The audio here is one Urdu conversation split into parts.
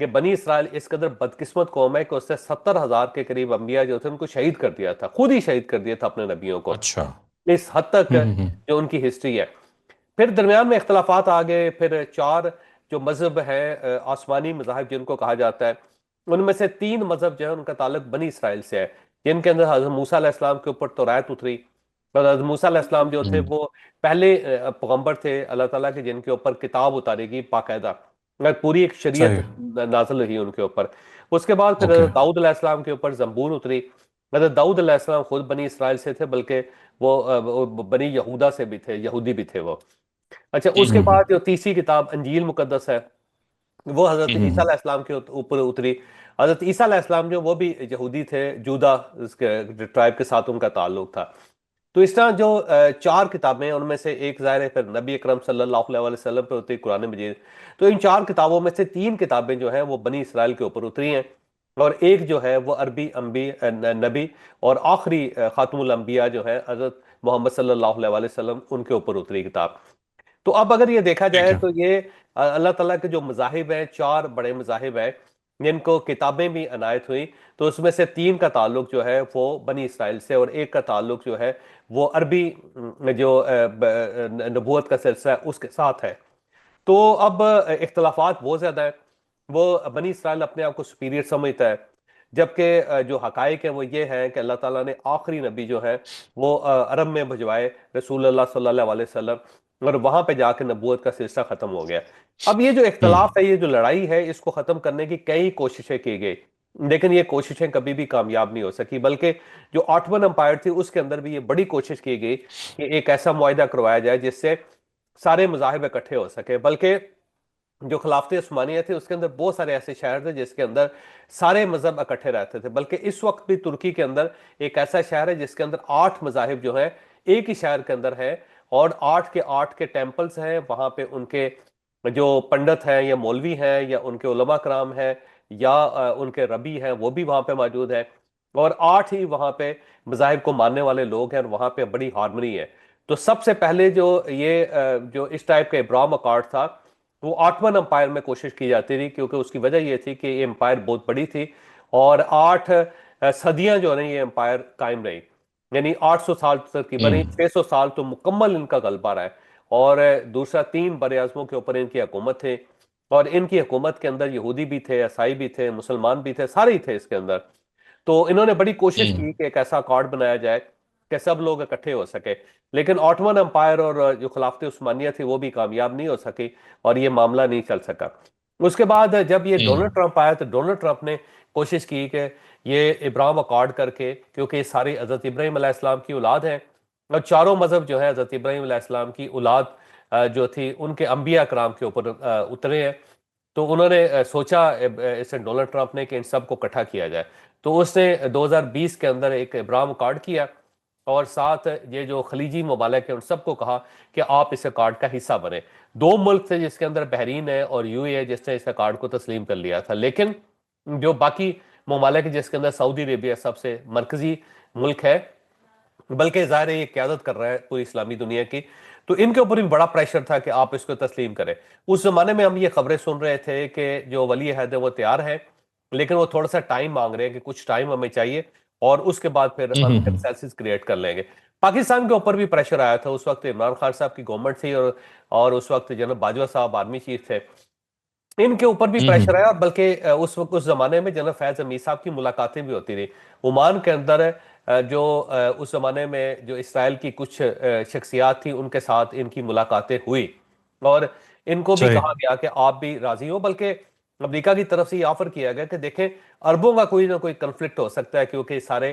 کہ بنی اسرائیل اس قدر بدقسمت قوم ہے کہ اس نے 70,000 کے قریب انبیاء جو تھے ان کو شہید کر دیا تھا، خود ہی شہید کر دیا تھا اپنے نبیوں کو، اچھا۔ اس حد تک جو ان کی ہسٹری ہے۔ پھر درمیان میں اختلافات آ گئے، پھر چار جو مذہب ہیں آسمانی مذاہب جن کو کہا جاتا ہے، ان میں سے تین مذہب جو ہے ان کا تعلق بنی اسرائیل سے ہے، جن کے اندر حضرت موسیٰ علیہ السلام کے اوپر توریت اتری، اور حضرت موسیٰ علیہ السلام جو تھے وہ پہلے پیغمبر تھے اللہ تعالیٰ کے جن کے اوپر کتاب اتاری گئی باقاعدہ، پوری ایک شریعت صحیح۔ نازل ہوئی ان کے اوپر۔ اس کے بعد پھر اوکے۔ حضرت داؤد علیہ السلام کے اوپر زبور اتری۔ حضرت داؤد علیہ السلام خود بنی اسرائیل سے تھے، بلکہ وہ بنی یہودا سے بھی تھے، یہودی بھی تھے وہ۔ اچھا، اس کے بعد جو تیسری کتاب انجیل مقدس ہے وہ حضرت عیسیٰ علیہ السلام کے اوپر اتری۔ حضرت عیسیٰ علیہ السلام جو وہ بھی یہودی تھے، جودا ٹرائب کے ساتھ ان کا تعلق تھا۔ تو اس طرح جو چار کتابیں ہیں ان میں سے ایک ظاہر ہے پھر نبی اکرم صلی اللہ علیہ وسلم پہ ہوتی ہے، قرآن مجید۔ تو ان چار کتابوں میں سے تین کتابیں جو ہیں وہ بنی اسرائیل کے اوپر اتری ہیں، اور ایک جو ہے وہ عربی نبی اور آخری خاتم الانبیاء جو ہے حضرت محمد صلی اللہ علیہ وسلم ان کے اوپر اتری کتاب۔ تو اب اگر یہ دیکھا ٹھیک جائے ہے۔ تو یہ اللہ تعالیٰ کے جو مذاہب ہیں، چار بڑے مذاہب ہیں جن کو کتابیں بھی عنایت ہوئی، تو اس میں سے تین کا تعلق جو ہے وہ بنی اسرائیل سے، اور ایک کا تعلق جو ہے وہ عربی جو نبوت کا سلسلہ ہے اس کے ساتھ ہے۔ تو اب اختلافات بہت زیادہ ہیں۔ وہ بنی اسرائیل اپنے آپ کو سپیریئر سمجھتا ہے، جبکہ جو حقائق ہیں وہ یہ ہے کہ اللہ تعالیٰ نے آخری نبی جو ہے وہ عرب میں بھجوائے، رسول اللہ صلی اللہ علیہ وسلم، اور وہاں پہ جا کے نبوت کا سلسلہ ختم ہو گیا۔ اب یہ جو اختلاف ہے، یہ جو لڑائی ہے، اس کو ختم کرنے کی کئی کوششیں کی گئی، لیکن یہ کوششیں کبھی بھی کامیاب نہیں ہو سکی، بلکہ جو آٹمن امپائر تھی اس کے اندر بھی یہ بڑی کوشش کی گئی کہ ایک ایسا معاہدہ کروایا جائے جس سے سارے مذاہب اکٹھے ہو سکے۔ بلکہ جو خلافت عثمانیہ تھی اس کے اندر بہت سارے ایسے شہر تھے جس کے اندر سارے مذہب اکٹھے رہتے تھے، بلکہ اس وقت بھی ترکی کے اندر ایک ایسا شہر ہے جس کے اندر 8 مذاہب جو ہیں ایک ہی شہر کے اندر ہے، اور 8 کے ٹیمپلز ہیں، وہاں پہ ان کے جو پنڈت ہیں یا مولوی ہیں یا ان کے علماء کرام ہیں یا ان کے ربی ہیں وہ بھی وہاں پہ موجود ہیں، اور 8 ہی وہاں پہ مذاہب کو ماننے والے لوگ ہیں، اور وہاں پہ بڑی ہارمنی ہے۔ تو سب سے پہلے جو یہ جو اس ٹائپ کا ابراہم اکارڈ تھا وہ آٹمن امپائر میں کوشش کی جاتی تھی، کیونکہ اس کی وجہ یہ تھی کہ یہ امپائر بہت بڑی تھی، اور 8 صدیاں جو ہیں یہ امپائر قائم رہی، یعنی 800 سال تقریباً 600 سال تو مکمل ان کا غلبہ رہا ہے، اور دوسرا 3 بر اعظموں کے اوپر ان کی حکومت تھے، اور ان کی حکومت کے اندر یہودی بھی تھے، عیسائی بھی تھے، مسلمان بھی تھے، سارے ہی تھے اس کے اندر۔ تو انہوں نے بڑی کوشش کی کہ ایک ایسا کارڈ بنایا جائے کہ سب لوگ اکٹھے ہو سکے، لیکن آٹمن امپائر اور جو خلافت عثمانیہ تھی وہ بھی کامیاب نہیں ہو سکی، اور یہ معاملہ نہیں چل سکا۔ اس کے بعد جب یہ ڈونلڈ ٹرمپ آیا تو ڈونلڈ ٹرمپ نے کوشش کی کہ یہ ابراہم اکارڈ کر کے، کیونکہ یہ ساری حضرت ابراہیم علیہ السلام کی اولاد ہیں، اور چاروں مذہب جو ہے حضرت ابراہیم علیہ السلام کی اولاد جو تھی ان کے انبیاء کرام کے اوپر اترے ہیں، تو انہوں نے سوچا اسے ڈونلڈ ٹرمپ نے کہ ان سب کو اکٹھا کیا جائے۔ تو اس نے 2020 کے اندر ایک ابراہم کارڈ کیا، اور ساتھ یہ جو خلیجی ممالک ہیں ان سب کو کہا کہ آپ اس کارڈ کا حصہ بنیں۔ 2 ملک تھے جس کے اندر بحرین ہے اور یو اے ہے جس نے اس کارڈ کو تسلیم کر لیا تھا، لیکن جو باقی ممالک جس کے اندر سعودی عربیہ سب سے مرکزی ملک ہے، بلکہ ظاہر ہے یہ قیادت کر رہا ہے پوری اسلامی دنیا کی، تو ان کے اوپر بھی بڑا پریشر تھا کہ آپ اس کو تسلیم کریں۔ اس زمانے میں ہم یہ خبریں سن رہے تھے کہ جو ولی عہد ہے وہ تیار ہے، لیکن وہ تھوڑا سا ٹائم مانگ رہے ہیں کہ کچھ ٹائم ہمیں چاہیے، اور اس کے بعد پھر ہم کنسنسس کریٹ کر لیں گے۔ پاکستان کے اوپر بھی پریشر آیا تھا، اس وقت عمران خان صاحب کی گورنمنٹ تھی، اور اس وقت جنرل باجوہ صاحب آرمی چیف تھے، ان کے اوپر بھی پریشر آیا، بلکہ اس وقت اس زمانے میں جنرل فیض امیر صاحب کی ملاقاتیں بھی ہوتی رہی عمان کے اندر۔ جو اس زمانے میں جو اسرائیل کی کچھ شخصیات تھی ان کے ساتھ ان کی ملاقاتیں ہوئی، اور ان کو بھی صحیح۔ کہا گیا کہ آپ بھی راضی ہو، بلکہ امریکہ کی طرف سے یہ آفر کیا گیا کہ دیکھیں عربوں کا کوئی نہ کوئی کنفلکٹ ہو سکتا ہے، کیونکہ سارے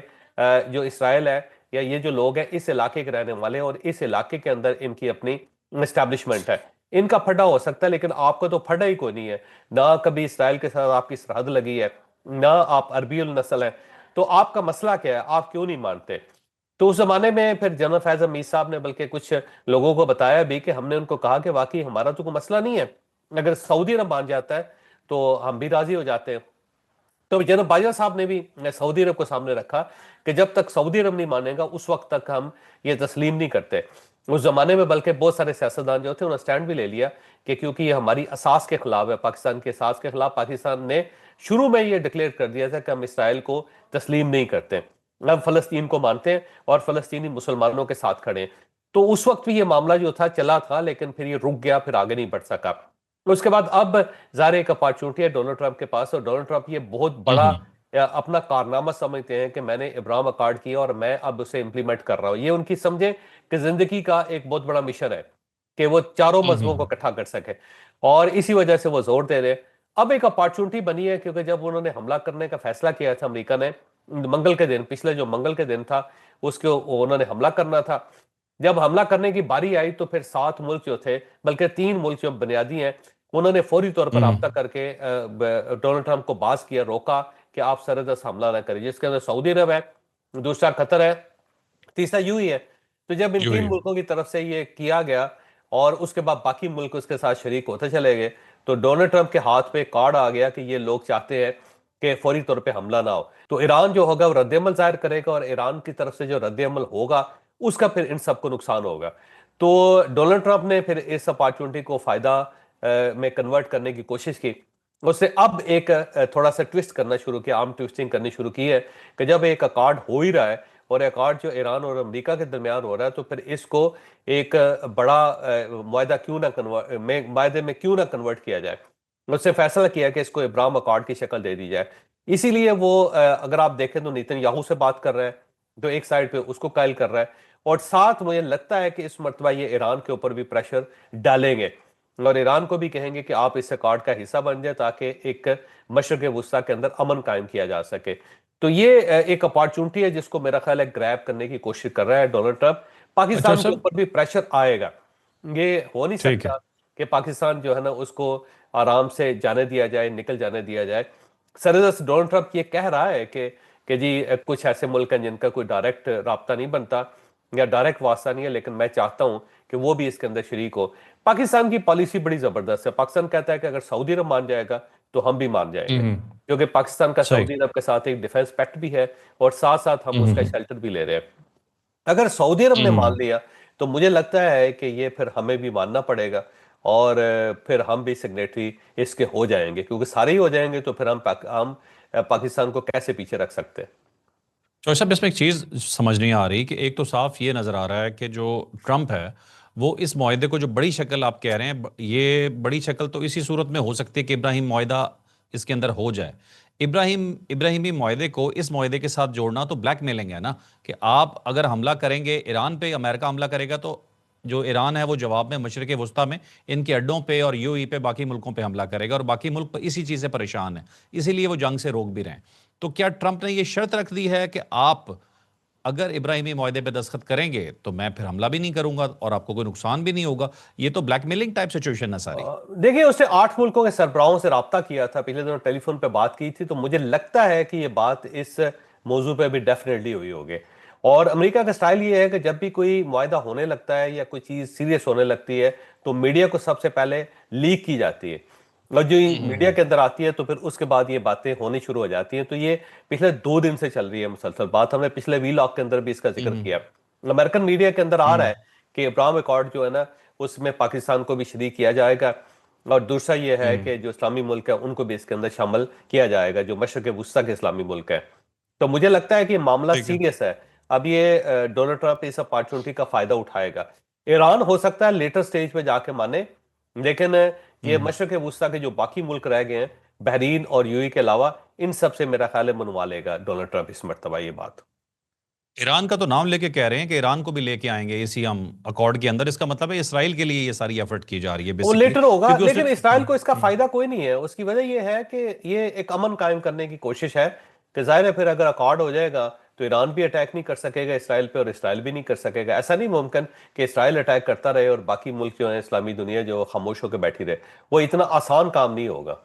جو اسرائیل ہے یا یہ جو لوگ ہیں اس علاقے کے رہنے والے ہیں، اور اس علاقے کے اندر ان کی اپنی اسٹیبلشمنٹ ہے، ان کا پھڈا ہو سکتا ہے، لیکن آپ کا تو پھڈا ہی کوئی نہیں ہے، نہ کبھی اسرائیل کے ساتھ آپ کی سرحد لگی ہے، نہ آپ عربی النسل ہیں، تو آپ کا مسئلہ کیا ہے، آپ کیوں نہیں مانتے؟ تو اس زمانے میں پھر جنرل فیض امیر صاحب نے بلکہ کچھ لوگوں کو بتایا بھی کہ ہم نے ان کو کہا کہ واقعی ہمارا تو کوئی مسئلہ نہیں ہے، اگر سعودی عرب مان جاتا ہے تو ہم بھی راضی ہو جاتے ہیں۔ تو جنرل باجوہ صاحب نے بھی سعودی عرب کو سامنے رکھا کہ جب تک سعودی عرب نہیں مانے گا اس وقت تک ہم یہ تسلیم نہیں کرتے۔ اس زمانے میں بلکہ بہت سارے سیاستدان جو تھے انہوں نے سٹینڈ بھی لے لیا کہ کیونکہ یہ ہماری اساس کے خلاف ہے، پاکستان کے اساس کے خلاف، پاکستان نے شروع میں یہ ڈکلیئر کر دیا تھا کہ ہم اسرائیل کو تسلیم نہیں کرتے، ہم فلسطین کو مانتے ہیں اور فلسطینی مسلمانوں کے ساتھ کھڑے ہیں۔ تو اس وقت بھی یہ معاملہ جو تھا چلا تھا، لیکن پھر یہ رک گیا، پھر آگے نہیں بڑھ سکا۔ اس کے بعد اب ظاہر ایک اپارچونٹی ہے ڈونلڈ ٹرمپ کے پاس، اور ڈونلڈ ٹرمپ یہ بہت بڑا اپنا کارنامہ سمجھتے ہیں کہ میں نے ابراہم اکارڈ کیا اور میں اب اسے امپلیمنٹ کر رہا ہوں۔ یہ ان کی سمجھیں کہ زندگی کا ایک بہت بڑا مشن ہے کہ وہ چاروں مذہبوں کو اکٹھا کر سکے، اور اسی وجہ سے وہ زور دے رہے۔ اب ایک اپارچونٹی بنی ہے کیونکہ جب انہوں نے حملہ کرنے کا فیصلہ کیا تھا امریکہ نے منگل کے دن، پچھلے جو منگل کے دن تھا اس کو انہوں نے حملہ کرنا تھا، جب حملہ کرنے کی باری آئی تو پھر 7 ملک جو تھے، بلکہ 3 ملک جو بنیادی ہیں، انہوں نے فوری طور پر رابطہ کر کے ڈونلڈ ٹرمپ کو باز کیا، روکا کہ آپ سرحد حملہ نہ کریں، جس کے اندر سعودی عرب ہے، دوسرا قطر ہے، تیسرا یو ہی ہے۔ تو جب ان 3 ملکوں کی طرف سے یہ کیا گیا اور اس کے بعد باقی ملک اس کے ساتھ شریک ہوتے چلے گئے، تو ڈونلڈ ٹرمپ کے ہاتھ پہ کارڈ آ گیا کہ یہ لوگ چاہتے ہیں کہ فوری طور پہ حملہ نہ ہو، تو ایران جو ہوگا وہ رد عمل ظاہر کرے گا، اور ایران کی طرف سے جو رد عمل ہوگا اس کا پھر ان سب کو نقصان ہوگا۔ تو ڈونلڈ ٹرمپ نے پھر اس اپارچونٹی کو فائدہ میں کنورٹ کرنے کی کوشش کی، اس سے اب ایک تھوڑا سا ٹویسٹ کرنا شروع کیا، عام ٹویسٹنگ کرنی شروع کی ہے کہ جب ایک اکارڈ ہو ہی رہا ہے اور اکارڈ جو ایران اور امریکہ کے درمیان ہو رہا ہے، تو پھر اس کو ایک بڑا معاہدہ معاہدے میں کیوں نہ کنورٹ کیا جائے۔ اس سے فیصلہ کیا کہ اس کو ابراہم اکارڈ کی شکل دے دی جائے۔ اسی لیے وہ اگر آپ دیکھیں تو نیتن یاہو سے بات کر رہے ہیں، جو ایک سائڈ پہ اس کو قائل کر رہا ہے، اور ساتھ مجھے لگتا ہے کہ اس مرتبہ یہ ایران کے اوپر بھی پریشر ڈالیں گے، اور ایران کو بھی کہیں گے کہ آپ اس اکارڈ کا حصہ بن جائے تاکہ ایک مشرق وسطیٰ کے اندر امن قائم کیا جا سکے۔ تو یہ ایک اپارچونٹی ہے جس کو میرا خیال ہے گریب کرنے کی کوشش کر رہا ہے ڈونلڈ ٹرمپ۔ اچھا پاکستان کے صاحب، اوپر بھی پریشر آئے گا، یہ ہو نہیں ٹھیک ہے۔ سکتا کہ پاکستان جو ہے نا اس کو آرام سے جانے دیا جائے، نکل جانے دیا جائے۔ سرحد ڈونلڈ ٹرمپ یہ کہہ رہا ہے کہ جی کچھ ایسے ملک ہیں جن کا کوئی ڈائریکٹ رابطہ نہیں بنتا یا ڈائریکٹ واسطہ نہیں ہے، لیکن میں چاہتا ہوں کہ وہ بھی اس کے اندر شریک ہو۔ پاکستان کی پالیسی بڑی زبردست ہے، پاکستان کہتا ہے کہ اگر سعودی عرب مان جائے گا تو ہم بھی مان جائیں گے، کیونکہ پاکستان کا صحیح۔ سعودی عرب کے ساتھ ایک ڈیفنس پیکٹ بھی ہے، اور ساتھ ساتھ ہم اس کا شیلٹر بھی لے رہے ہیں۔ اگر سعودی عرب نے مان لیا تو مجھے لگتا ہے کہ یہ پھر ہمیں بھی ماننا پڑے گا، اور پھر ہم بھی سگنیٹری اس کے ہو جائیں گے، کیونکہ سارے ہی ہو جائیں گے تو پھر ہم پاکستان کو کیسے پیچھے رکھ سکتے ہیں۔ تو صاحب اس میں ایک چیز سمجھ نہیں آ رہی کہ ایک تو صاف یہ نظر آ رہا ہے کہ جو ٹرمپ ہے وہ اس معاہدے کو جو بڑی شکل آپ کہہ رہے ہیں، یہ بڑی شکل تو اسی صورت میں ہو سکتی ہے کہ ابراہیم معاہدہ اس کے اندر ہو جائے۔ ابراہیمی معاہدے کو اس معاہدے کے ساتھ جوڑنا تو بلیک میلنگ ہے نا، کہ آپ اگر حملہ کریں گے ایران پہ، امریکہ حملہ کرے گا تو جو ایران ہے وہ جواب میں مشرق وسطیٰ میں ان کے اڈوں پہ اور یو ای پہ باقی ملکوں پہ حملہ کرے گا، اور باقی ملک اسی چیز سے پریشان ہیں، اسی لیے وہ جنگ سے روک بھی رہے ہیں۔ تو کیا ٹرمپ نے یہ شرط رکھ دی ہے کہ آپ اگر ابراہیمی معاہدے پہ دستخط کریں گے تو میں پھر حملہ بھی نہیں کروں گا اور آپ کو کوئی نقصان بھی نہیں ہوگا؟ یہ تو بلیک میلنگ ٹائپ سچویشن ہے ساری۔ دیکھیں اس نے 8 ملکوں کے سربراہوں سے رابطہ کیا تھا، پچھلے دنوں ٹیلی فون پہ بات کی تھی، تو مجھے لگتا ہے کہ یہ بات اس موضوع پہ بھی ڈیفینیٹلی ہوئی ہوگی۔ اور امریکہ کا سٹائل یہ ہے کہ جب بھی کوئی معاہدہ ہونے لگتا ہے یا کوئی چیز سیریس ہونے لگتی ہے تو میڈیا کو سب سے پہلے لیک کی جاتی ہے، اور جو میڈیا کے اندر آتی ہے تو پھر اس کے بعد یہ باتیں ہونی شروع ہو جاتی ہیں۔ تو یہ پچھلے 2 دن سے چل رہی ہے مسلسل بات، ہم نے پچھلے وی لاگ کے اندر بھی اس کا ذکر کیا، امریکن میڈیا کے اندر آ رہا ہے کہ ابراہم اکارڈ جو ہے نا اس میں پاکستان کو بھی شریک کیا جائے گا، اور دوسرا یہ ہے کہ جو اسلامی ملک ہے ان کو بھی اس کے اندر شامل کیا جائے گا، جو مشرق وسطیٰ کے اسلامی ملک ہیں۔ تو مجھے لگتا ہے کہ یہ معاملہ ٹھیک ہے۔ سیریس ہے۔ اب یہ ڈونلڈ ٹرمپ اس اپارچونٹی کا فائدہ اٹھائے گا۔ ایران ہو سکتا ہے لیٹر سٹیج پہ جا کے مانے، لیکن یہ مشرق وسطیٰ کے جو باقی ملک رہ گئے ہیں، بحرین اور یو ای کے علاوہ، ان سب سے میرا خیال ہے منوا لے گا ڈونلڈ ٹرمپ اس مرتبہ یہ بات۔ ایران کا تو نام لے کے کہہ رہے ہیں کہ ایران کو بھی لے کے آئیں گے اسی ہم اکارڈ کے اندر، اس کا مطلب ہے اسرائیل کے لیے یہ ساری ایفرٹ کی جا رہی ہے وہ بیسیکلی، لیٹر ہوگا، کیونکہ اس لیکن اسرائیل کو اس کا نے فائدہ کوئی نہیں ہے۔ اس کی وجہ یہ ہے کہ یہ ایک امن قائم کرنے کی کوشش ہے، کہ ظاہر ہے پھر اگر اکارڈ ہو جائے گا تو ایران بھی اٹیک نہیں کر سکے گا اسرائیل پہ، اور اسرائیل بھی نہیں کر سکے گا۔ ایسا نہیں ممکن کہ اسرائیل اٹیک کرتا رہے اور باقی ملک جو ہیں اسلامی دنیا جو خاموش ہو کے بیٹھی رہے، وہ اتنا آسان کام نہیں ہوگا۔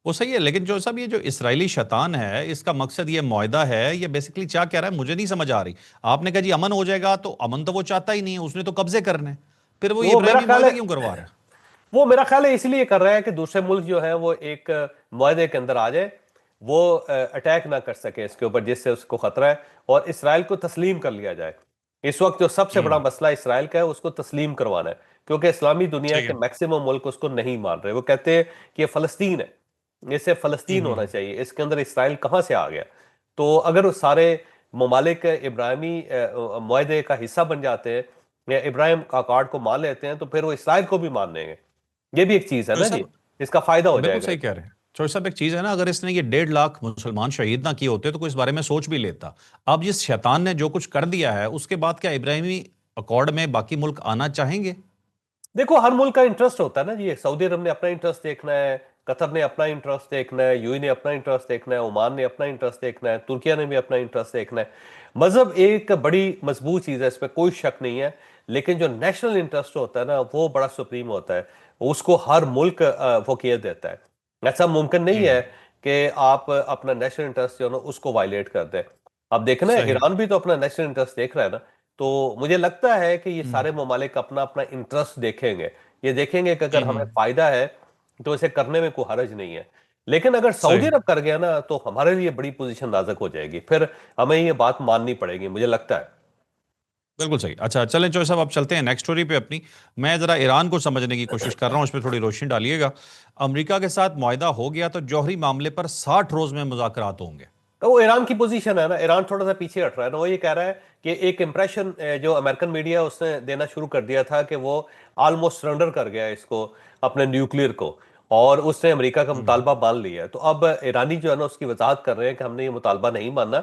وہ صحیح ہے، لیکن جو صاحب یہ جو اسرائیلی شیطان ہے اس کا مقصد یہ معاہدہ ہے، یہ بیسیکلی کیا کہہ رہا ہے مجھے نہیں سمجھ آ رہی۔ آپ نے کہا جی امن ہو جائے گا، تو امن تو وہ چاہتا ہی نہیں ہے، اس نے تو قبضے کرنے، پھر وہ یہ وہ میرا ابراہیمی خیال معاہدہ ہے کیوں کروا رہا ہے؟ وہ میرا خیال ہے اس لیے کر رہا ہے کہ دوسرے ملک جو ہے وہ ایک معاہدے کے اندر آ جائے، وہ اٹیک نہ کر سکے اس کے اوپر جس سے اس کو خطرہ ہے، اور اسرائیل کو تسلیم کر لیا جائے۔ اس وقت جو سب سے بڑا ہوں مسئلہ اسرائیل کا ہے اس کو تسلیم کروانا ہے، کیونکہ اسلامی دنیا ٹھیک کے ہے میکسیمم ملک اس کو نہیں مان رہے، وہ کہتے ہیں کہ یہ فلسطین ہے، اسے فلسطین ہونا ہوں چاہیے، اس کے اندر اسرائیل کہاں سے آ گیا؟ تو اگر وہ سارے ممالک ابراہیمی معاہدے کا حصہ بن جاتے ہیں یا ابراہیم کا کارڈ کو مان لیتے ہیں تو پھر وہ اسرائیل کو بھی مان لیں گے، یہ بھی ایک چیز ہے چوہے نا جی، صاحب اس کا فائدہ ہو بالکل جائے گا صحیح اس کہہ کو۔ رہے ہیں چوہے صاحب، ایک چیز ہے نا، اگر اس نے یہ 1.5 لاکھ مسلمان شہید نہ کیے ہوتے تو کوئی اس بارے میں سوچ بھی لیتا. اب جس شیطان نے جو کچھ کر دیا ہے اس کے بعد کیا ابراہیمی اکارڈ میں باقی ملک آنا چاہیں گے؟ دیکھو ہر ملک کا انٹرسٹ ہوتا ہے نا جی، سعودی عرب نے اپنا انٹرسٹ دیکھنا ہے، قطر نے اپنا انٹرسٹ دیکھنا ہے، یو اے نے اپنا انٹرسٹ دیکھنا ہے، عمان نے اپنا انٹرسٹ دیکھنا ہے، ترکیہ نے بھی اپنا انٹرسٹ دیکھنا ہے۔ مذہب ایک بڑی مضبوط چیز ہے، اس پہ کوئی شک نہیں ہے، لیکن جو نیشنل انٹرسٹ ہوتا ہے نا وہ بڑا سپریم ہوتا ہے، اس کو ہر ملک فوقیت دیتا ہے۔ ایسا ممکن نہیں ہوں ہے کہ آپ اپنا نیشنل انٹرسٹ جو ہے نا اس کو وائلیٹ کر دیں۔ اب دیکھیں نا صحیح. ایران بھی تو اپنا نیشنل انٹرسٹ دیکھ رہا ہے نا، تو مجھے لگتا ہے کہ یہ ہوں سارے ممالک اپنا اپنا انٹرسٹ دیکھیں گے، یہ دیکھیں گے کہ اگر ہوں ہمیں فائدہ ہے تو اسے کرنے میں کوئی حرج نہیں ہے، لیکن اگر سعودی صحیح. عرب کر گیا نا تو ہمارے لیے بڑی پوزیشن نازک ہو جائے گی، پھر ہمیں یہ بات ماننی پڑے گی مجھے لگتا ہے۔ بالکل صحیح. اچھا چلیں چوہے صاحب، اب چلتے ہیں نیکسٹ سٹوری پہ اپنی. میں ذرا ایران کو سمجھنے کی کوشش کر رہا ہوں، اس پہ تھوڑی روشنی ڈالیے گا. امریکہ کے ساتھ معاہدہ ہو گیا تو جوہری معاملے پر 60 روز میں مذاکرات ہوں گے. تو وہ ایران کی پوزیشن ہے نا، ایران تھوڑا سا پیچھے ہٹ رہا ہے نا، وہ یہ کہہ رہا ہے کہ ایک امپریشن جو امریکن میڈیا اس نے دینا شروع کر دیا تھا کہ وہ آلموسٹ سرنڈر کر گیا اس کو، اپنے نیوکلیر کو، اور اس نے امریکہ کا ہوں مطالبہ مان لیا ہے۔ تو اب ایرانی جو ہے نا اس کی وضاحت کر رہے ہیں کہ ہم نے یہ مطالبہ نہیں ماننا،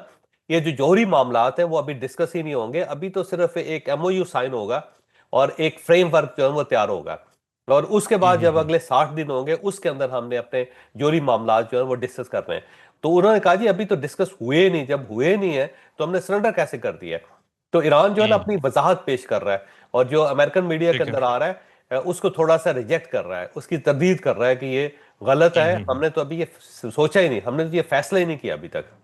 یہ جو جوہری معاملات ہیں وہ ابھی ڈسکس ہی نہیں ہوں گے، ابھی تو صرف ایک ایم او یو سائن ہوگا اور ایک فریم ورک جو ہے وہ تیار ہوگا، اور اس کے بعد جب ہوں اگلے 60 دن ہوں گے اس کے اندر ہم نے اپنے جوہری معاملات جو ہے وہ ڈسکس کر رہے ہیں۔ تو انہوں نے کہا جی ابھی تو ڈسکس ہوئے نہیں، جب ہوئے نہیں ہے تو ہم نے سرنڈر کیسے کر دیا ہے؟ تو ایران جو ہے نا ہوں اپنی وضاحت پیش کر رہا ہے، اور جو امریکن میڈیا کے ٹھیک ہے. اندر آ رہا ہے اس کو تھوڑا سا ریجیکٹ کر رہا ہے، اس کی تردید کر رہا ہے کہ یہ غلط ہے، ہم ہوں نے تو ابھی یہ سوچا ہی نہیں، ہم نے تو یہ فیصلہ ہی نہیں کیا ابھی تک۔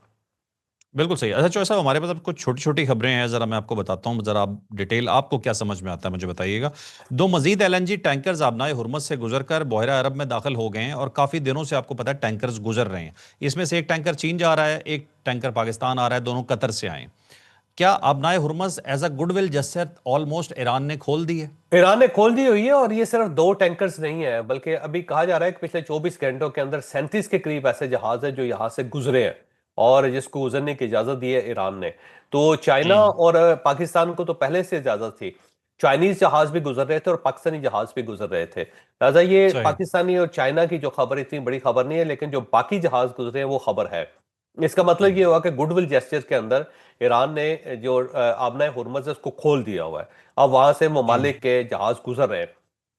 بالکل صحیح. اچھا چوہے صاحب، ہمارے پاس اب کچھ چھوٹی چھوٹی خبریں ہیں، ذرا میں آپ کو بتاتا ہوں، ذرا آپ ڈیٹیل آپ کو کیا سمجھ میں آتا ہے مجھے بتائیے گا. 2 مزید ایل این جی ٹینکرز آبنائے ہرمز سے گزر کر بحیرہ عرب میں داخل ہو گئے ہیں، اور کافی دنوں سے آپ کو پتا ہے ٹینکرز گزر رہے ہیں. اس میں سے ایک ٹینکر چین جا رہا ہے، ایک ٹینکر پاکستان آ رہا ہے، دونوں قطر سے آئے ہیں. کیا آبنائے Hormuz as a goodwill gesture almost Iran نے کھول دی ہے؟ ایران نے کھول دی ہوئی ہے، اور یہ صرف 2 ٹینکرز نہیں ہیں، بلکہ ابھی کہا جا رہا ہے کہ پچھلے 24 گھنٹوں کے اندر 37 کے قریب ایسے جہاز ہیں جو یہاں سے گزرے ہیں، اور جس کو گزرنے کی اجازت دی ہے ایران نے۔ تو چائنا ہوں اور پاکستان کو تو پہلے سے اجازت تھی، چائنیز جہاز بھی گزر رہے تھے اور پاکستانی جہاز بھی گزر رہے تھے، لہٰذا یہ صحیح. پاکستانی اور چائنا کی جو خبر اتنی بڑی خبر نہیں ہے، لیکن جو باقی جہاز گزرے ہیں وہ خبر ہے۔ اس کا مطلب یہ ہوا کہ گڈ ول جیسچر کے اندر ایران نے جو آبنائے ہرمز ہے اس کو کھول دیا ہوا ہے، اب وہاں سے ہوں ممالک کے جہاز گزر رہے ہیں۔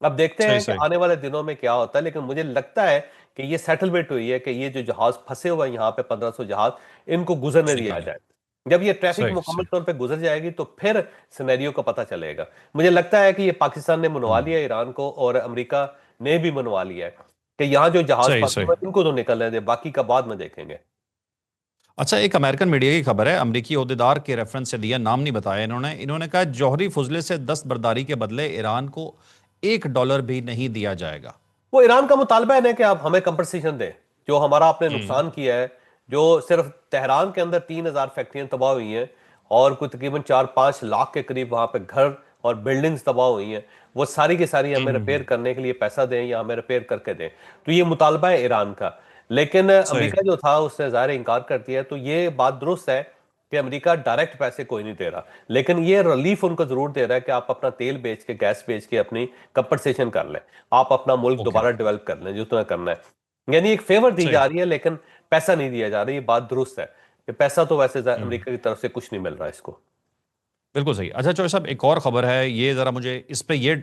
اب دیکھتے صحیح ہیں کہ صحیح. آنے والے دنوں میں کیا ہوتا ہے، لیکن مجھے لگتا ہے کہ یہ سیٹلمنٹ ہوئی ہے کہ یہ جو جہاز پھنسے ہوئے ہیں یہاں پہ 1500 جہاز، ان کو گزرنے دیا نکالیں. جائے۔ جب یہ ٹریفک صحیح مکمل صحیح. طور پہ گزر جائے گی تو پھر سینیریو کا پتہ چلے گا۔ مجھے لگتا ہے کہ یہ پاکستان نے منوا ہوں لیا ہے ایران کو، اور امریکہ نے بھی منوا لیا ہے کہ یہاں جو جہاز صحیح پھنسے صحیح. ہوئے ہیں ان کو تو نکلنے دے، باقی کا بعد میں دیکھیں گے۔ اچھا، ایک امریکن میڈیا کی خبر ہے، امریکی عہدیدار کے ریفرنس سے دیا، نام نہیں بتایا انہوں نے کہا جوہری فضلے سے دست برداری کے بدلے ایران کو $1 بھی نہیں دیا جائے گا. وہ ایران کا مطالبہ ہے نا کہ آپ ہمیں کمپنسیشن دیں، جو ہمارا آپ نے ہوں نقصان کیا ہے، جو صرف تہران کے اندر 3000 فیکٹریاں تباہ ہوئی ہیں، اور کوئی تقریباً 4-5 لاکھ کے قریب وہاں پہ گھر اور بلڈنگز تباہ ہوئی ہیں، وہ ساری کی ساری ہمیں ہوں ریپیئر کرنے کے لیے پیسہ دیں یا ہمیں ریپیئر کر کے دیں۔ تو یہ مطالبہ ہے ایران کا، لیکن صحیح. امریکہ جو تھا اس نے ظاہر انکار کر دیا ہے۔ تو یہ بات درست ہے کہ امریکہ ڈائریکٹ پیسے کوئی نہیں دے رہا، لیکن یہ ریلیف ان کو ضرور دے رہا ہے کہ آپ اپنا تیل بیچ کے، گیس بیچ کے اپنی کمپنسیشن کر لیں، آپ اپنا ملک اوکے. دوبارہ ڈیولپ کر لیں جتنا کرنا ہے، یعنی ایک فیور دی صحیح. جا رہی ہے لیکن پیسہ نہیں دیا جا رہا۔ یہ بات درست ہے کہ پیسہ تو ویسے ہوں امریکہ کی طرف سے کچھ نہیں مل رہا اس کو۔ بالکل صحیح. اچھا چوہے صاحب، ایک اور خبر ہے، یہ ذرا مجھے اس پہ یہ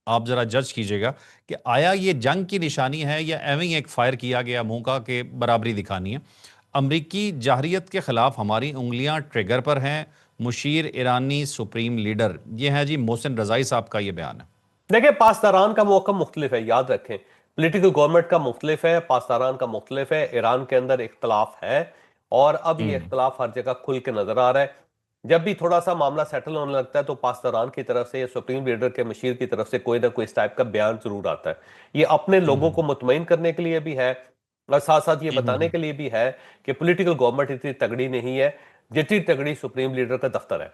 آپ ذرا جج کیجئے گا کہ آیا یہ جنگ کی نشانی ہے یا ایویں ہی ایک فائر کیا گیا منہ کا کہ برابری دکھانی ہے. امریکی جارحیت کے خلاف ہماری انگلیاں ٹریگر پر ہیں، مشیر ایرانی سپریم لیڈر، یہ ہے جی محسن رضائی صاحب کا یہ بیان ہے. دیکھیں پاسداران کا موقع مختلف ہے، یاد رکھیں پولیٹیکل گورنمنٹ کا مختلف ہے، پاسداران کا مختلف ہے، ایران کے اندر اختلاف ہے، اور اب یہ ہوں اختلاف ہر جگہ کھل کے نظر آ رہا ہے۔ جب بھی تھوڑا سا معاملہ سیٹل ہونے لگتا ہے تو پاسداران کی طرف سے یا سپریم لیڈر کے مشیر کی طرف سے کوئی نہ کوئی اس ٹائپ کا بیان ضرور آتا ہے۔ یہ اپنے لوگوں ہوں کو مطمئن کرنے کے لیے بھی ہے، اور ساتھ ساتھ یہ بتانے ہوں کے لیے بھی ہے کہ پولیٹیکل گورنمنٹ اتنی تگڑی نہیں ہے جتنی تگڑی سپریم لیڈر کا دفتر ہے۔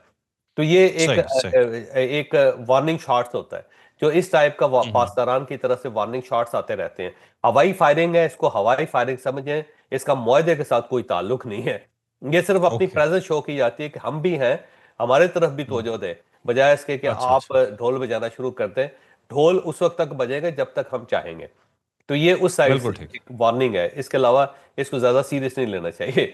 تو یہ ایک صحیح صحیح ایک وارننگ شاٹس ہوتا ہے جو اس ٹائپ کا ہوں پاسداران کی طرف سے وارننگ شاٹس آتے رہتے ہیں. ہوائی فائرنگ ہے، اس کو ہوائی فائرنگ سمجھیں، اس کا معاہدے کے ساتھ کوئی تعلق نہیں ہے. یہ صرف اپنی اوکے پریزنس شو کی جاتی ہے کہ ہم بھی ہیں، ہمارے طرف بھی توجہ دیں، بجائے اس کے کہ اچھا آپ اچھا ڈھول بجانا شروع کر دیں. ڈھول اس وقت تک بجے گا جب تک ہم چاہیں گے. تو یہ اس سائڈ سے بالکل ٹھیک ایک وارننگ ہے، اس کے علاوہ اس کو زیادہ سیریس نہیں لینا چاہیے.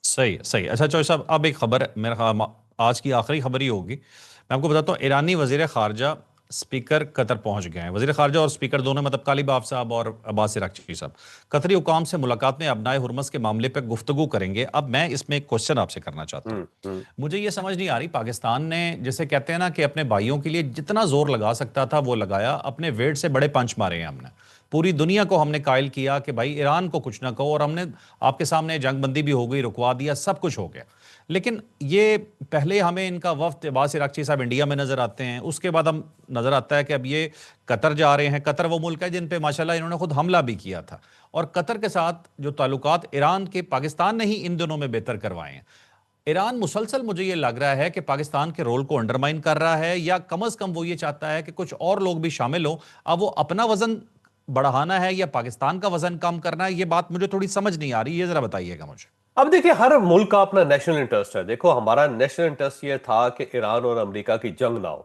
صحیح صحیح. اچھا چوہے صاحب، اب ایک خبر ہے، میرا خیال آج کی آخری خبر ہی ہوگی. میں آپ کو بتاتا ہوں، ایرانی وزیر خارجہ سپیکر قطر پہنچ گئے ہیں. وزیر خارجہ اور سپیکر دونوں، مطلب قالیباف صاحب اور عباس عراقچی صاحب، قطری حکام سے ملاقات میں ابنائے حرمز کے معاملے پہ گفتگو کریں گے. اب میں اس میں ایک کوشچن آپ سے کرنا چاہتا ہوں. ہوں ہوں مجھے یہ سمجھ نہیں آ رہی، پاکستان نے جسے کہتے ہیں نا کہ اپنے بھائیوں کے لیے جتنا زور لگا سکتا تھا وہ لگایا، اپنے ویٹ سے بڑے پنچ مارے ہیں ہم نے. پوری دنیا کو ہم نے قائل کیا کہ بھائی ایران کو کچھ نہ کہو، اور ہم نے آپ کے سامنے جنگ بندی بھی ہو گئی، رکوا دیا، سب کچھ ہو گیا. لیکن یہ پہلے ہمیں ان کا وفد عباس عراقچی صاحب انڈیا میں نظر آتے ہیں، اس کے بعد ہم نظر آتا ہے کہ اب یہ قطر جا رہے ہیں. قطر وہ ملک ہے جن پہ ماشاءاللہ انہوں نے خود حملہ بھی کیا تھا. اور قطر کے ساتھ جو تعلقات ایران کے، پاکستان نے ہی ان دنوں میں بہتر کروائے ہیں. ایران مسلسل مجھے یہ لگ رہا ہے کہ پاکستان کے رول کو انڈرمائن کر رہا ہے، یا کم از کم وہ یہ چاہتا ہے کہ کچھ اور لوگ بھی شامل ہوں. اب وہ اپنا وزن بڑھانا ہے یا پاکستان کا وزن کم کرنا ہے، یہ بات مجھے تھوڑی سمجھ نہیں آ رہی. یہ ذرا بتائیے گا مجھے. اب دیکھیں، ہر ملک کا اپنا نیشنل انٹرسٹ ہے. دیکھو، ہمارا نیشنل انٹرسٹ یہ تھا کہ ایران اور امریکہ کی جنگ نہ ہو،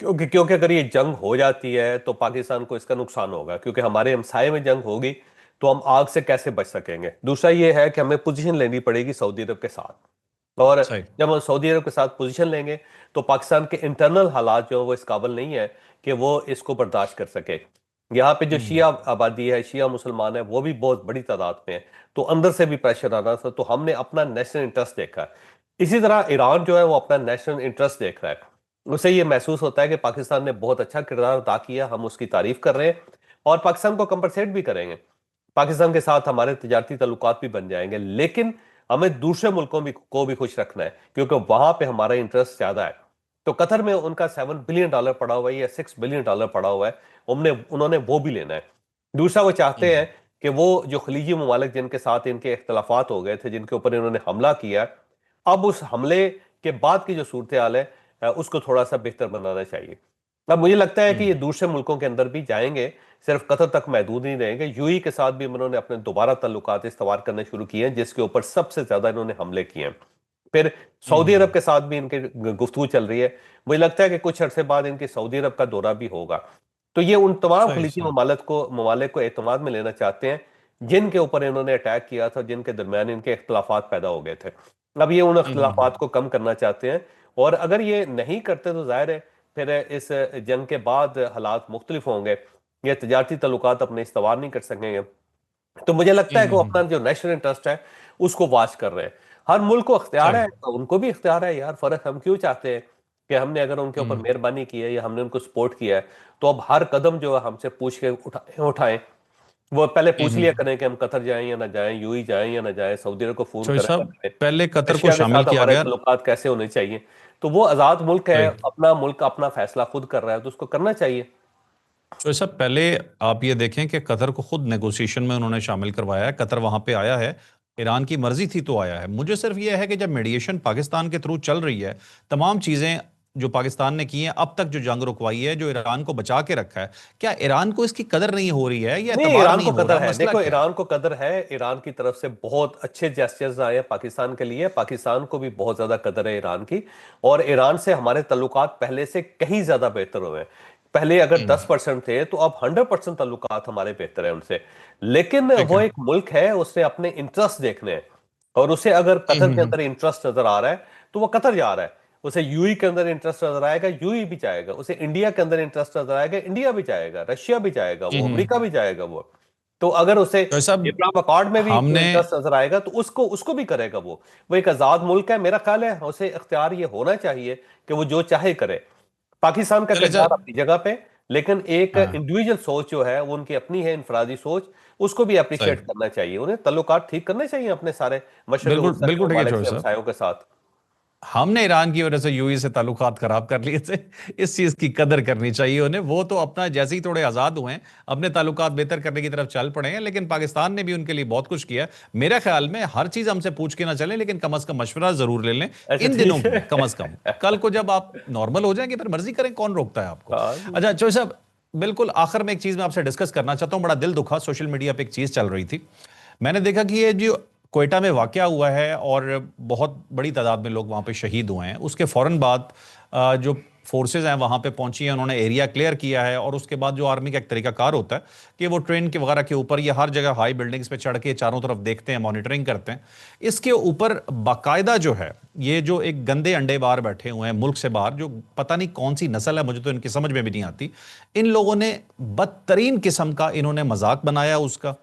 کیونکہ اگر یہ جنگ ہو جاتی ہے تو پاکستان کو اس کا نقصان ہوگا، کیونکہ ہمارے ہمسائے میں جنگ ہوگی تو ہم آگ سے کیسے بچ سکیں گے. دوسرا یہ ہے کہ ہمیں پوزیشن لینی پڑے گی سعودی عرب کے ساتھ، اور صحیح. جب ہم سعودی عرب کے ساتھ پوزیشن لیں گے تو پاکستان کے انٹرنل حالات جو ہیں وہ اس قابل نہیں ہے کہ وہ اس کو برداشت کر سکے. یہاں پہ جو شیعہ آبادی ہے، شیعہ مسلمان ہے، وہ بھی بہت بڑی تعداد میں ہے، تو اندر سے بھی پریشر آنا تھا. تو ہم نے اپنا نیشنل انٹرسٹ دیکھا ہے. اسی طرح ایران جو ہے وہ اپنا نیشنل انٹرسٹ دیکھ رہا ہے. اسے یہ محسوس ہوتا ہے کہ پاکستان نے بہت اچھا کردار ادا کیا، ہم اس کی تعریف کر رہے ہیں اور پاکستان کو کمپنسیٹ بھی کریں گے. پاکستان کے ساتھ ہمارے تجارتی تعلقات بھی بن جائیں گے، لیکن ہمیں دوسرے ملکوں کو بھی خوش رکھنا ہے کیونکہ وہاں پہ ہمارا انٹرسٹ زیادہ ہے. تو قطر میں ان کا $7 بلین پڑا ہوا ہے یا $6 بلین پڑا ہوا ہے، انہوں نے وہ بھی لینا ہے. دوسرا، وہ چاہتے ہیں کہ وہ جو خلیجی ممالک جن کے ساتھ ان کے اختلافات ہو گئے تھے، جن کے اوپر انہوں نے حملہ کیا، اب اس حملے کے بعد کی جو صورتحال ہے اس کو تھوڑا سا بہتر بنانا چاہیے. اب مجھے لگتا ہے کہ یہ دوسرے ملکوں کے اندر بھی جائیں گے، صرف قطر تک محدود نہیں رہیں گے. یو ای کے ساتھ بھی انہوں نے اپنے دوبارہ تعلقات استوار کرنے شروع کیے ہیں، جس کے اوپر سب سے زیادہ انہوں نے حملے کیے ہیں. پھر سعودی عرب کے ساتھ بھی ان کے گفتگو چل رہی ہے. مجھے لگتا ہے کہ کچھ عرصے بعد ان کی سعودی عرب کا دورہ بھی ہوگا. تو یہ ان تمام صحیح خلیجی صحیح. ممالک کو اعتماد میں لینا چاہتے ہیں جن کے اوپر انہوں نے اٹیک کیا تھا، جن کے درمیان ان کے اختلافات پیدا ہو گئے تھے. اب یہ ان اختلافات کو کم کرنا چاہتے ہیں، اور اگر یہ نہیں کرتے تو ظاہر ہے پھر اس جنگ کے بعد حالات مختلف ہوں گے، یہ تجارتی تعلقات اپنے استوار نہیں کر سکیں گے. تو مجھے لگتا ہے کہ وہ اپنا جو نیشنل انٹرسٹ ہے اس کو واچ کر رہے ہیں. ہر ملک کو اختیار صحیح. ہے، ان کو بھی اختیار ہے یار. فرق ہم کیوں چاہتے ہیں کہ ہم نے اگر ان کے اوپر مہربانی کی ہے یا ہم نے ان کو سپورٹ کیا ہے تو اب ہر قدم جو ہے ہم سے پوچھ کے اٹھائیں. وہ پہلے پوچھ لیا کریں کہ ہم قطر جائیں یا نہ جائیں، یو ہی جائیں یا نہ جائیں، سعودی عرب کو فون چوہے کریں صاحب، یا نہ کریں، پہلے قطر کو رشیا کے شامل ساتھ کیا ہمارے گیا. تعلقات کیسے ہونے چاہیے. تو وہ آزاد ملک ہے، صحیح. اپنا ملک اپنا فیصلہ خود کر رہا ہے تو اس کو کرنا چاہیے. چوہے صاحب، پہلے آپ یہ دیکھیں کہ قطر کو خود نیگوسیشن میں انہوں نے شامل کروایا ہے. قطر وہاں پہ آیا ہے، ایران کی مرضی تھی تو آیا ہے. مجھے صرف یہ ہے کہ جب میڈیشن پاکستان کے تھرو چل رہی ہے، تمام چیزیں جو پاکستان نے کی ہیں اب تک، جو جنگ رکوائی ہے، جو ایران کو بچا کے رکھا ہے، کیا ایران کو اس کی قدر نہیں ہو رہی ہے یا نہیں، اعتبار ایران نہیں کو ہو رہا؟ قدر ہے. مسئلہ دیکھو، کیا ہے؟ ایران کو قدر ہے. ایران کی طرف سے بہت اچھے جیسچرز آئے ہیں پاکستان کے لیے. پاکستان کو بھی بہت زیادہ قدر ہے ایران کی، اور ایران سے ہمارے تعلقات پہلے سے کہیں زیادہ بہتر ہوئے ہیں. پہلے اگر 10% تھے تو اب 100% تعلقات ہمارے بہتر ہیں ان سے. لیکن ٹھیک وہ ہے. ایک ملک ہے، اس نے اپنے انٹرسٹ دیکھنے ہیں، اور اسے اگر قطر کے اندر انٹرسٹ نظر آ رہا ہے تو وہ قطر جا رہا ہے. اسے یو ای کے اندر انٹرسٹ نظر آئے گا، یو ای بھی جائے گا. اسے انڈیا کے اندر انٹرسٹ نظر آئے گا، انڈیا بھی جائے گا. رشیا بھی جائے گا، وہ امریکہ بھی جائے گا. وہ تو اگر اسے چوہے صاحب، ابراہیم اکارڈ میں بھی ہم نے انٹرسٹ نظر آئے گا تو اس کو بھی کرے گا. وہ ایک آزاد ملک ہے. میرا خیال ہے اسے اختیار یہ ہونا چاہیے کہ وہ جو چاہے کرے. پاکستان کا چلے کردار اپنی جگہ پہ، لیکن ایک ہاں. انڈیویجل سوچ جو ہے وہ ان کی اپنی ہے، انفرادی سوچ. اس کو بھی صحیح. اپریشیٹ کرنا چاہیے. انہیں تعلقات ٹھیک کرنے چاہیے اپنے سارے مشرق بالکل وسطی کے بالکل ٹھیک ہے ممالک چوہے سے، صاحب. ہمسایوں کے ساتھ. ہم نے ایران کی وجہ سے یو سے تعلقات خراب کر لیے تھے، اس چیز کی قدر کرنی چاہیے انہیں. وہ تو اپنا جیسے ہی تھوڑے آزاد ہوئے ہیں اپنے تعلقات بہتر کرنے کی طرف چل پڑے ہیں، لیکن پاکستان نے بھی ان کے لیے بہت کچھ کیا. میرے خیال میں ہر چیز ہم سے پوچھ کے نہ چلیں، لیکن کم از کم مشورہ ضرور لے لیں اچھا ان دنوں ٹھیک میں. کم از کم ہے. کل کو جب آپ نارمل ہو جائیں گے پھر مرضی کریں، کون روکتا ہے آپ کو. ہاں اچھا چوہے صاحب، بالکل آخر میں ایک چیز میں آپ سے ڈسکس کرنا چاہتا ہوں. بڑا دل دکھا، سوشل میڈیا پہ ایک چیز چل رہی تھی، میں نے دیکھا کہ یہ جو کوئٹہ میں واقعہ ہوا ہے اور بہت بڑی تعداد میں لوگ وہاں پہ شہید ہوئے ہیں، اس کے فوراً بعد جو فورسز ہیں وہاں پہ پہنچی ہیں، انہوں نے ایریا کلیئر کیا ہے، اور اس کے بعد جو آرمی کا ایک طریقہ کار ہوتا ہے کہ وہ ٹرین کے وغیرہ کے اوپر یا ہر جگہ ہائی بلڈنگز پہ چڑھ کے چاروں طرف دیکھتے ہیں، مانیٹرنگ کرتے ہیں. اس کے اوپر باقاعدہ جو ہے یہ جو ایک گندے انڈے بار بیٹھے ہوئے ہیں ملک سے باہر، جو پتہ نہیں کون سی نسل ہے، مجھے تو ان کی سمجھ میں بھی نہیں آتی، ان لوگوں نے بدترین قسم کا انہوں نے مذاق بنایا اس کا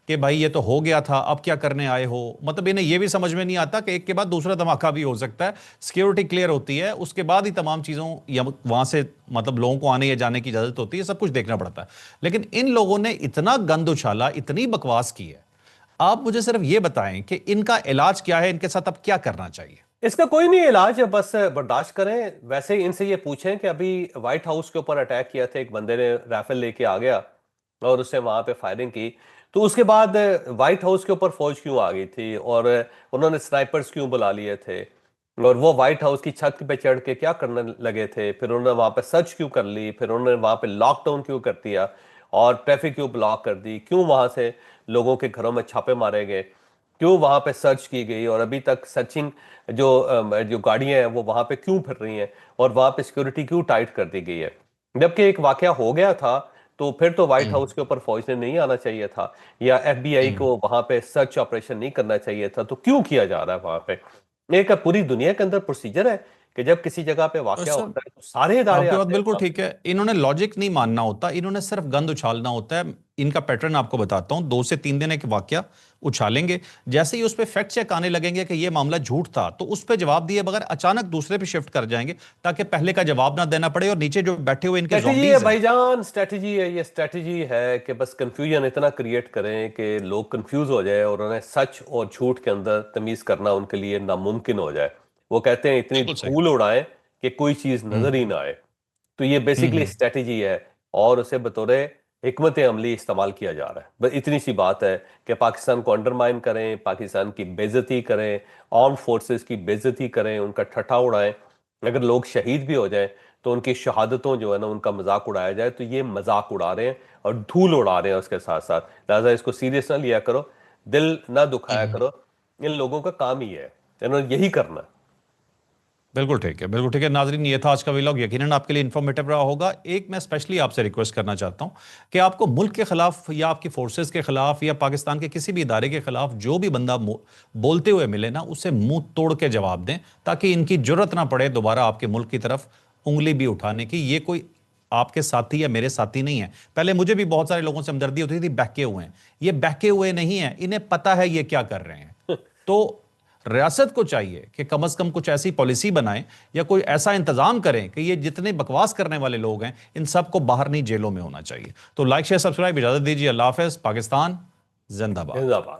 کہ بھائی یہ تو ہو گیا تھا، اب کیا کرنے آئے ہو. مطلب انہیں یہ بھی سمجھ میں نہیں آتا کہ ایک کے بعد دوسرا دھماکہ بھی ہو سکتا ہے. سیکیورٹی کلیئر ہوتی ہے، اس کے بعد ہی تمام چیزوں یا وہاں سے مطلب لوگوں کو آنے یا جانے کی اجازت ہوتی ہے، سب کچھ دیکھنا پڑتا ہے. لیکن ان لوگوں نے اتنا گند اچھالا، اتنی بکواس کی ہے. آپ مجھے صرف یہ بتائیں کہ ان کا علاج کیا ہے، ان کے ساتھ اب کیا کرنا چاہیے؟ اس کا کوئی نہیں علاج ہے، بس برداشت کریں. ویسے ان سے یہ پوچھیں کہ ابھی وائٹ ہاؤس کے اوپر اٹیک کیا تھا، ایک بندے نے رائفل لے کے آ گیا اور اس نے وہاں پہ فائرنگ کی، تو اس کے بعد وائٹ ہاؤس کے اوپر فوج کیوں آ گئی تھی اور انہوں نے سنائپرز کیوں بلا لیے تھے، اور وہ وائٹ ہاؤس کی چھت پہ چڑھ کے کیا کرنے لگے تھے، پھر انہوں نے وہاں پہ سرچ کیوں کر لی، پھر انہوں نے وہاں پہ لاک ڈاؤن کیوں کر دیا اور ٹریفک کیوں بلاک کر دی، کیوں وہاں سے لوگوں کے گھروں میں چھاپے مارے گئے، کیوں وہاں پہ سرچ کی گئی، اور ابھی تک سرچنگ جو گاڑیاں ہیں وہ وہاں پہ کیوں پھر رہی ہیں، اور وہاں پہ سیکورٹی کیوں ٹائٹ کر دی گئی ہے. جبکہ ایک واقعہ ہو گیا تھا تو پھر تو وائٹ ہاؤس کے اوپر فوج نے نہیں آنا چاہیے تھا، یا ایف بی آئی کو وہاں پہ سرچ آپریشن نہیں کرنا چاہیے تھا، تو کیوں کیا جا رہا ہے وہاں پہ؟ ایک پوری دنیا کے اندر پروسیجر ہے کہ جب کسی جگہ پہ تو واقعہ سر ہوتا ہے تو سارے ادارے آپ کی بات آتے ہیں بالکل وہاں پہ. ٹھیک ہے، انہوں نے لاجک نہیں ماننا ہوتا، انہوں نے صرف گند اچھالنا ہوتا ہے. ان کا پیٹرن آپ کو بتاتا ہوں، 2 سے 3 دن ایک واقعہ اچھالیں گے، جیسے ہی اس پہ فیکٹ چیک آنے لگیں گے کہ یہ معاملہ جھوٹ تھا تو اس پہ جواب دیے بغیر اچانک دوسرے پہ شفٹ کر جائیں گے تاکہ پہلے کا جواب نہ دینا پڑے، اور نیچے جو بیٹھے ہوئے ان کے اسٹریٹجی ہے زومبیز ہیں. بھائی جان، اسٹریٹجی ہے. یہ اسٹریٹجی ہے کہ بس کنفیوژن اتنا کریٹ کریں کہ لوگ کنفیوز ہو جائے اور انہیں سچ اور جھوٹ کے اندر تمیز کرنا ان کے لیے ناممکن ہو جائے. وہ کہتے ہیں اتنی بالکل صحیح. دھول اڑائیں کہ کوئی چیز ہوں نظر ہی نہ آئے. تو یہ ہوں بیسیکلی ہوں اسٹریٹجی ہے اور اسے بطور حکمت عملی استعمال کیا جا رہا ہے. بس اتنی سی بات ہے کہ پاکستان کو انڈرمائن کریں، پاکستان کی بے عزتی کریں، آرم فورسز کی بے عزتی کریں، ان کا ٹھٹھا اڑائیں. اگر لوگ شہید بھی ہو جائیں تو ان کی شہادتوں جو ہے نا ان کا مذاق اڑایا جائے، تو یہ مذاق اڑا رہے ہیں اور دھول اڑا رہے ہیں اس کے ساتھ ساتھ. لہٰذا اس کو سیریس نہ لیا کرو، دل نہ دکھایا ہوں. کرو. ان لوگوں کا کام ہی ہے، انہوں نے یہی کرنا ہے. بالکل ٹھیک ہے، بالکل ٹھیک ہے. ناظرین، یہ تھا آج کا ویلاگ، یقیناً آپ کے لیے انفارمیٹو رہا ہوگا. ایک میں اسپیشلی آپ سے ریکویسٹ کرنا چاہتا ہوں کہ آپ کو ملک کے خلاف یا آپ کی فورسز کے خلاف یا پاکستان کے کسی بھی ادارے کے خلاف جو بھی بندہ بولتے ہوئے ملے نا، اسے منہ توڑ کے جواب دیں تاکہ ان کی جرت نہ پڑے دوبارہ آپ کے ملک کی طرف انگلی بھی اٹھانے کی. یہ کوئی آپ کے ساتھی یا میرے ساتھی نہیں ہے. پہلے مجھے بھی بہت سارے لوگوں سے ہمدردی ہوتی تھی، بہکے ہوئے ہیں. یہ بہکے ہوئے نہیں ہیں، انہیں پتہ ہے یہ کیا کر رہے ہیں. تو ریاست کو چاہیے کہ کم از کم کچھ ایسی پالیسی بنائیں یا کوئی ایسا انتظام کریں کہ یہ جتنے بکواس کرنے والے لوگ ہیں ان سب کو باہر نہیں جیلوں میں ہونا چاہیے. تو لائک شیئر سبسکرائب، اجازت دیجیے. اللہ حافظ. پاکستان زندہ باد. زندہ باد.